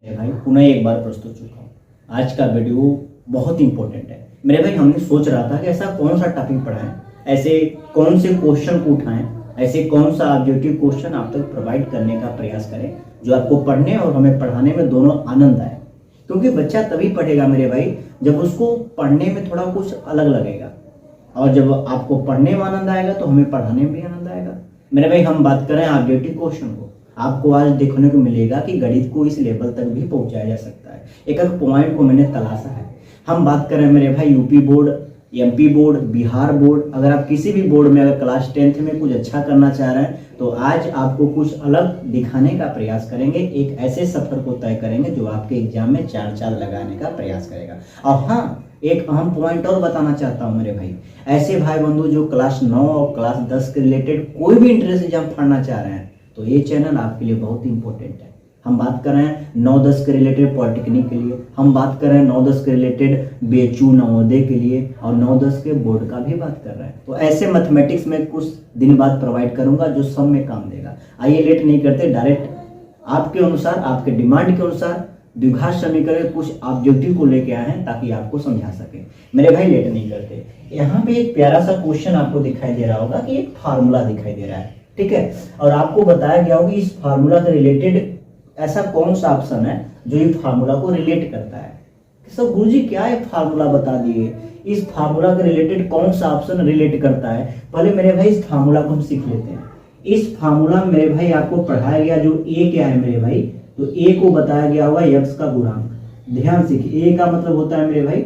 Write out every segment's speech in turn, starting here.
भाई पुनः एक बार प्रस्तुत चुका हूँ। आज का वीडियो बहुत इंपॉर्टेंट है मेरे भाई। हमने सोच रहा था कि ऐसा कौन सा टॉपिक पढ़ाएं, ऐसे कौन से क्वेश्चन को उठाएं, ऐसे कौन सा ऑब्जेक्टिव क्वेश्चन आप तक प्रोवाइड करने का प्रयास करें जो आपको पढ़ने और हमें पढ़ाने में दोनों आनंद आए। क्योंकि बच्चा तभी पढ़ेगा मेरे भाई जब उसको पढ़ने में थोड़ा कुछ अलग लगेगा, और जब आपको पढ़ने में आनंद आएगा तो हमें पढ़ाने में भी आनंद आएगा। मेरे भाई हम बात करें ऑब्जेक्टिव क्वेश्चन को, आपको आज देखने को मिलेगा कि गणित को इस लेवल तक भी पहुंचाया जा सकता है। एक एक पॉइंट को मैंने तलाशा है। हम बात करें मेरे भाई UP board, MP board, Bihar board, अगर आप किसी भी बोर्ड में अगर क्लास 10th में कुछ अच्छा करना चाह रहे हैं तो आज आपको कुछ अलग दिखाने का प्रयास करेंगे। एक ऐसे सफर को तय करेंगे जो आपके एग्जाम में चार चांद लगाने का प्रयास करेगा। और हाँ, एक अहम पॉइंट और बताना चाहता हूँ मेरे भाई, ऐसे भाई बंधु जो क्लास 9 और क्लास 10 के रिलेटेड कोई भी इंट्रेंस एग्जाम पढ़ना चाह रहे हैं तो ये चैनल आपके लिए बहुत इंपॉर्टेंट है। हम बात कर रहे हैं 9-10 के रिलेटेड पॉलिटेक्निक के लिए, हम बात कर रहे हैं 9-10 के रिलेटेड बेचू नवोदय के लिए, और 9-10 के बोर्ड का भी बात कर रहे हैं। तो ऐसे मैथमेटिक्स में कुछ दिन बाद प्रोवाइड करूंगा जो सब में काम देगा। आइए लेट नहीं करते, डायरेक्ट आपके अनुसार, आपके डिमांड के अनुसार द्विघात समीकरण कुछ ऑब्जेक्टिव को लेके आए हैं ताकि आपको समझा सके। मेरे भाई लेट नहीं करते, यहाँ पे एक प्यारा सा क्वेश्चन आपको दिखाई दे रहा होगा कि एक फार्मूला दिखाई दे रहा है, ठीक है, और आपको बताया गया होगा इस फार्मूला के रिलेटेड ऐसा कौन सा ऑप्शन है जो ये फार्मूला को रिलेट करता है। सब गुरुजी क्या एक फार्मूला बता दिए, इस फार्मूला के रिलेटेड कौन सा ऑप्शन रिलेट करता है। पहले मेरे भाई इस फार्मूला को हम सीख लेते हैं। इस फार्मूला मेरे भाई आपको पढ़ाया गया जो ए क्या है मेरे भाई, तो ए को बताया गया होगा यक्स का गुणांक। ध्यान सीखिए, ए का मतलब होता है मेरे भाई,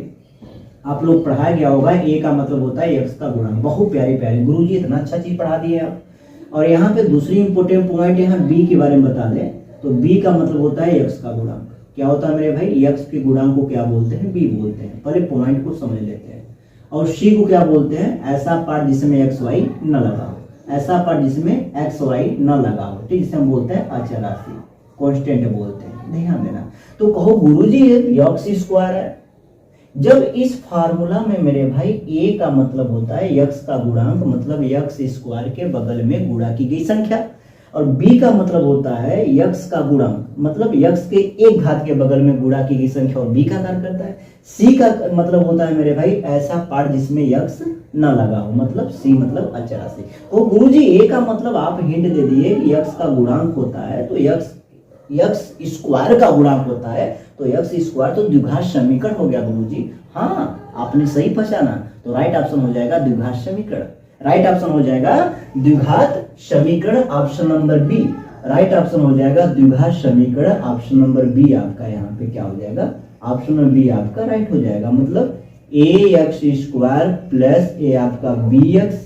आप लोग पढ़ाया गया होगा ए का मतलब होता है यक्स का गुणांक। बहुत प्यारे प्यारे गुरुजी इतना अच्छा चीज पढ़ा दिए आप। और यहाँ पे दूसरी इंपोर्टेंट पॉइंट यहाँ बी के बारे में बता दें तो बी का मतलब होता है यक्स का गुणांक। क्या होता है मेरे भाई, यक्स के गुणांक को क्या बोलते हैं, बी बोलते हैं। पहले पॉइंट को समझ लेते हैं। और सी को क्या बोलते हैं, ऐसा पार्ट जिसमें एक्स वाई न लगा हो, ऐसा पार्ट जिसमें एक्स वाई न लगा हो, ठीक, जिसे हम बोलते हैं अचर राशि, कांस्टेंट बोलते हैं। ध्यान देना। तो कहो गुरुजी यक्स स्क्वायर है। जब इस फार्मूला में मेरे भाई ए का मतलब होता है यक्स का गुणांक, मतलब यक्स स्क्वायर के बगल में गुणा की गई संख्या, और बी का मतलब होता है यक्स का गुणांक, मतलब यक्स के एक घात के बगल में गुणा की गई संख्या, और बी का कार्य करता है। सी का मतलब होता है मेरे भाई ऐसा पार्ट जिसमें यक्स न लगा हो, मतलब सी मतलब अचर राशि। तो गुरुजी ए का मतलब आप हिंट दे दिए यक्स का गुणांक होता है, तो यक्स स्क्वायर का गुणांक होता है, तो यक्स स्क्वायर तो द्विघात समीकरण हो गया गुरुजी। हाँ, आपने सही पहचाना। तो राइट ऑप्शन हो जाएगा द्विघात समीकरण। राइट ऑप्शन हो जाएगा द्विघात समीकरण, option number B. Right option हो जाएगा द्विघात समीकरण, ऑप्शन नंबर बी आपका यहाँ पे क्या हो जाएगा, ऑप्शन नंबर बी आपका राइट हो जाएगा। मतलब ए एक्स स्क्वायर प्लस ए आपका बी एक्स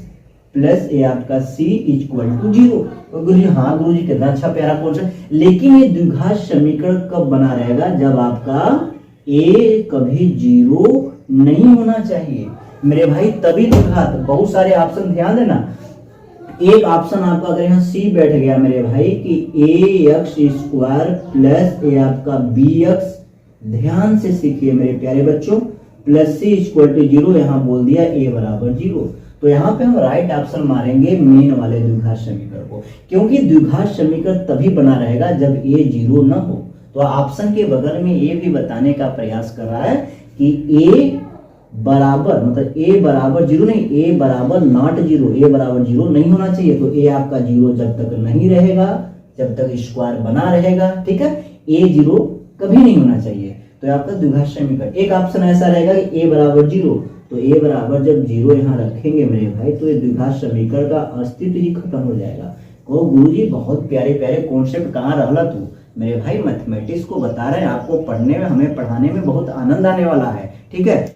प्लस ए आपका सी इक्वल टू 0। गुरुजी हाँ गुरुजी कितना अच्छा प्यारा क्वेश्चन। लेकिन ये द्विघात समीकरण कब बना रहेगा, जब आपका ए कभी 0 नहीं होना चाहिए मेरे भाई, तभी द्विघात। बहुत सारे ऑप्शन ध्यान देना। एक ऑप्शन आपका अगर यहाँ सी बैठ गया मेरे भाई कि ए एक्स स्क्वायर प्लस ए आपका बी एक्स, ध्यान से सीखिए मेरे प्यारे बच्चों, प्लस सी इक्वल टू 0, यहाँ बोल दिया ए बराबर 0। तो यहाँ पे हम राइट ऑप्शन मारेंगे मेन वाले द्विघात समीकरण को, क्योंकि द्विघात समीकरण तभी बना रहेगा जब ए 0 न हो। तो ऑप्शन के बगल में ये भी बताने का प्रयास कर रहा है कि ए बराबर, मतलब ए बराबर 0 नहीं, ए बराबर नॉट 0, ए बराबर 0 नहीं होना चाहिए। तो ए आपका 0 जब तक नहीं रहेगा, जब तक स्क्वायर बना रहेगा, ठीक है, ए 0 कभी नहीं होना चाहिए। तो आपका द्विघात समीकरण एक ऑप्शन ऐसा रहेगा कि ए बराबर 0, तो ए बराबर जब 0 यहाँ रखेंगे मेरे भाई तो ये द्विघात समीकरण का अस्तित्व ही खत्म हो जाएगा। वो गुरुजी बहुत प्यारे प्यारे कॉन्सेप्ट कहाँ रहला तू मेरे भाई, मैथमेटिक्स को बता रहे हैं आपको, पढ़ने में हमें पढ़ाने में बहुत आनंद आने वाला है, ठीक है।